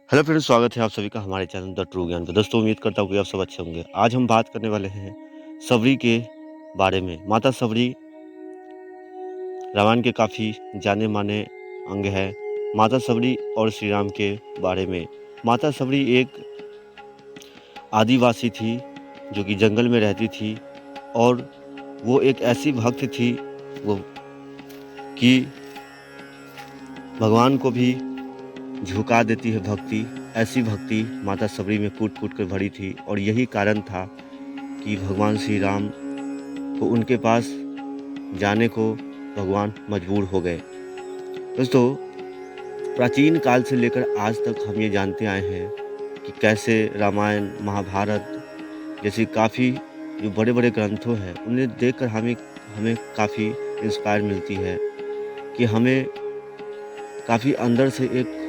Hello friends, स्वागत है आप सभी का हमारे चैनल द ट्रू ज्ञान पे। दोस्तों, उम्मीद करता हूँ कि आप सब अच्छे होंगे। आज हम बात करने वाले हैं सबरी के बारे में। माता सबरी रामायण के काफ़ी जाने माने अंग है। माता सबरी और श्री राम के बारे में। माता सबरी एक आदिवासी थी जो कि जंगल में रहती थी और वो एक ऐसी भक्त थी वो कि भगवान को भी झुका देती है भक्ति। ऐसी भक्ति माता सबरी में कूट कूट कर भरी थी और यही कारण था कि भगवान श्री राम को उनके पास जाने को भगवान मजबूर हो गए। दोस्तों, प्राचीन काल से लेकर आज तक हम ये जानते आए हैं कि कैसे रामायण, महाभारत जैसे काफ़ी जो बड़े बड़े ग्रंथों हैं उन्हें देखकर हमें हमें काफ़ी इंस्पायर मिलती है कि हमें काफ़ी अंदर से एक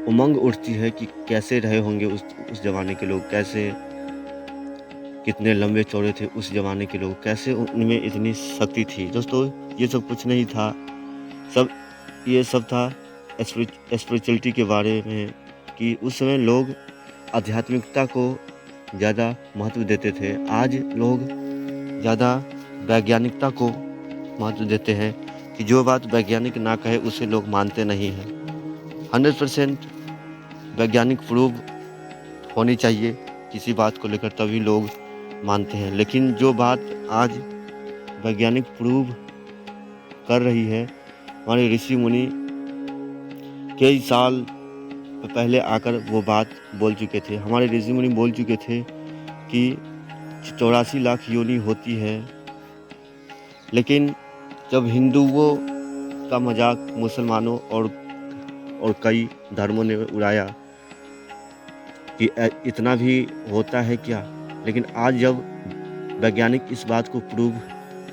उमंग उठती है कि कैसे रहे होंगे उस ज़माने के लोग, कैसे कितने लंबे चौड़े थे उस ज़माने के लोग, कैसे उनमें इतनी शक्ति थी। दोस्तों, ये सब कुछ नहीं था, ये सब था स्पिरिचुअलिटी के बारे में कि उस समय लोग आध्यात्मिकता को ज़्यादा महत्व देते थे। आज लोग ज़्यादा वैज्ञानिकता को महत्व देते हैं कि जो बात वैज्ञानिक ना कहे उसे लोग मानते नहीं हैं। 100% वैज्ञानिक प्रूव होनी चाहिए किसी बात को लेकर, तभी लोग मानते हैं। लेकिन जो बात आज वैज्ञानिक प्रूव कर रही है, हमारे ऋषि मुनि कई साल पहले आकर वो बात बोल चुके थे। हमारे ऋषि मुनि बोल चुके थे कि 84 लाख योनि होती है। लेकिन जब हिंदुओं का मजाक मुसलमानों और कई धर्मों ने उड़ाया कि इतना भी होता है क्या, लेकिन आज जब वैज्ञानिक इस बात को प्रूव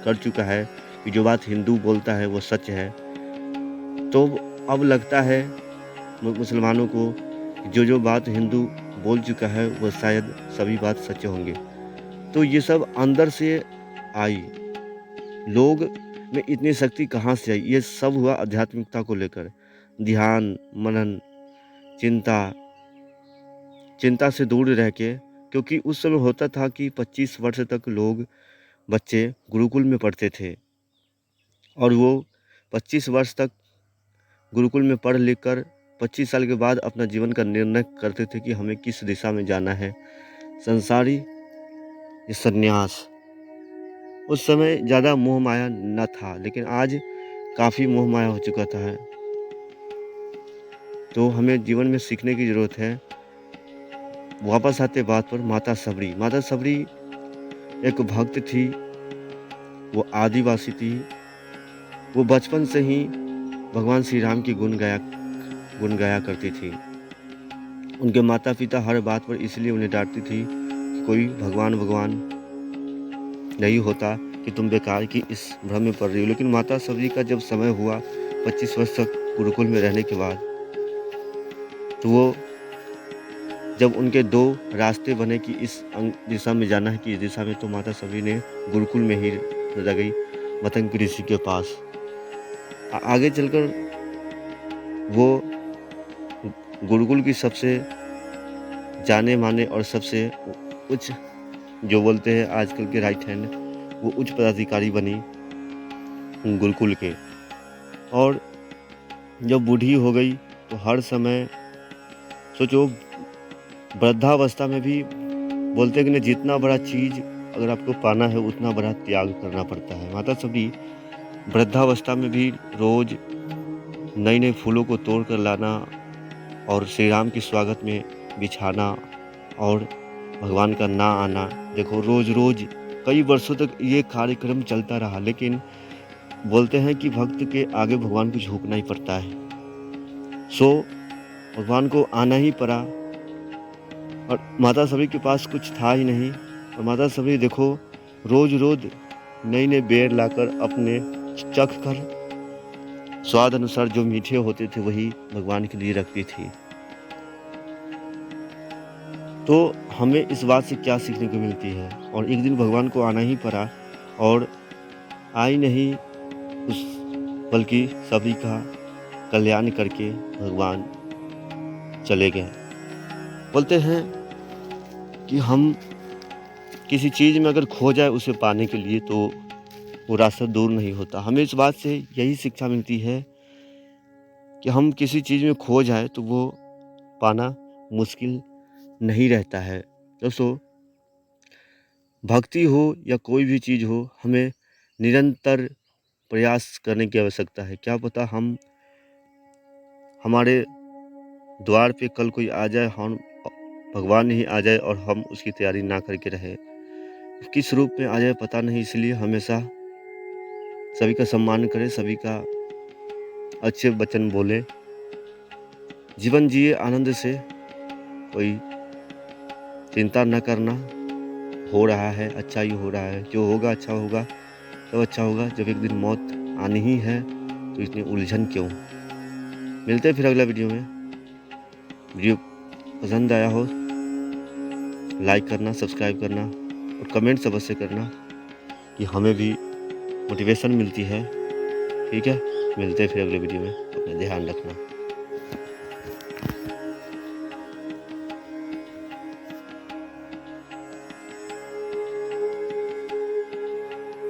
कर चुका है कि जो बात हिंदू बोलता है वो सच है, तो अब लगता है मुसलमानों को जो बात हिंदू बोल चुका है वो शायद सभी बात सच होंगे। तो ये सब अंदर से आई, लोग में इतनी शक्ति कहाँ से आई? ये सब हुआ आध्यात्मिकता को लेकर। ध्यान, मनन, चिंता से दूर रह के, क्योंकि उस समय होता था कि 25 वर्ष तक बच्चे गुरुकुल में पढ़ते थे और वो 25 वर्ष तक गुरुकुल में पढ़ लिख कर 25 साल के बाद अपना जीवन का निर्णय करते थे कि हमें किस दिशा में जाना है, संसारी या सन्यास। उस समय ज़्यादा मोह माया न था, लेकिन आज काफ़ी मोह माया हो चुका था। तो हमें जीवन में सीखने की ज़रूरत है। वापस आते बात पर, माता सबरी एक भक्त थी, वो आदिवासी थी। वो बचपन से ही भगवान श्री राम की गुण गाया करती थी। उनके माता पिता हर बात पर इसलिए उन्हें डांटती थी कि कोई भगवान नहीं होता, कि तुम बेकार की इस भ्रम में पड़ रही हो। लेकिन माता सबरी का जब समय हुआ 25 वर्ष तक गुरुकुल में रहने के बाद, तो वो जब उनके 2 रास्ते बने कि इस दिशा में जाना है कि इस दिशा में, तो माता सबरी ने गुरुकुल में ही रह गई, मतंग ऋषि के पास। आगे चलकर वो गुरुकुल की सबसे जाने माने और सबसे उच्च, जो बोलते हैं आजकल के राइट हैंड, वो उच्च पदाधिकारी बनी गुरुकुल के। और जब बूढ़ी हो गई तो हर समय सोचो, वृद्धावस्था में भी बोलते हैं कि जितना बड़ा चीज़ अगर आपको पाना है उतना बड़ा त्याग करना पड़ता है। माता सबरी वृद्धावस्था में भी रोज़ नए फूलों को तोड़ कर लाना और श्री राम के स्वागत में बिछाना और भगवान का ना आना। देखो, रोज़ कई वर्षों तक ये कार्यक्रम चलता रहा, लेकिन बोलते हैं कि भक्त के आगे भगवान को झुकना ही पड़ता है। सो भगवान को आना ही पड़ा और माता सबरी के पास कुछ था ही नहीं। और माता सबरी देखो, रोज़ नए बेर लाकर अपने चख कर स्वाद अनुसार जो मीठे होते थे वही भगवान के लिए रखती थी। तो हमें इस बात से क्या सीखने को मिलती है? और एक दिन भगवान को आना ही पड़ा और आई नहीं बल्कि सभी का कल्याण करके भगवान चले गए। बोलते हैं कि हम किसी चीज़ में अगर खो जाए उसे पाने के लिए तो वो रास्ता दूर नहीं होता। हमें इस बात से यही शिक्षा मिलती है कि हम किसी चीज़ में खो जाए तो वो पाना मुश्किल नहीं रहता है। दोस्तों, भक्ति हो या कोई भी चीज़ हो, हमें निरंतर प्रयास करने की आवश्यकता है। क्या पता हमारे द्वार पे कल कोई आ जाए, हम भगवान ही आ जाए और हम उसकी तैयारी ना करके रहे। किस रूप में आ जाए पता नहीं, इसलिए हमेशा सभी का सम्मान करें, सभी का अच्छे वचन बोले, जीवन जिए आनंद से, कोई चिंता न करना। हो रहा है अच्छा ही हो रहा है, जो होगा अच्छा होगा, सब अच्छा होगा। जब एक दिन मौत आनी ही है तो इतनी उलझन क्यों। मिलते हैं फिर अगला वीडियो में। वीडियो पसंद आया हो लाइक करना, सब्सक्राइब करना और कमेंट अवश्य करना कि हमें भी मोटिवेशन मिलती है। ठीक है, मिलते हैं फिर अगले वीडियो में। अपना ध्यान रखना।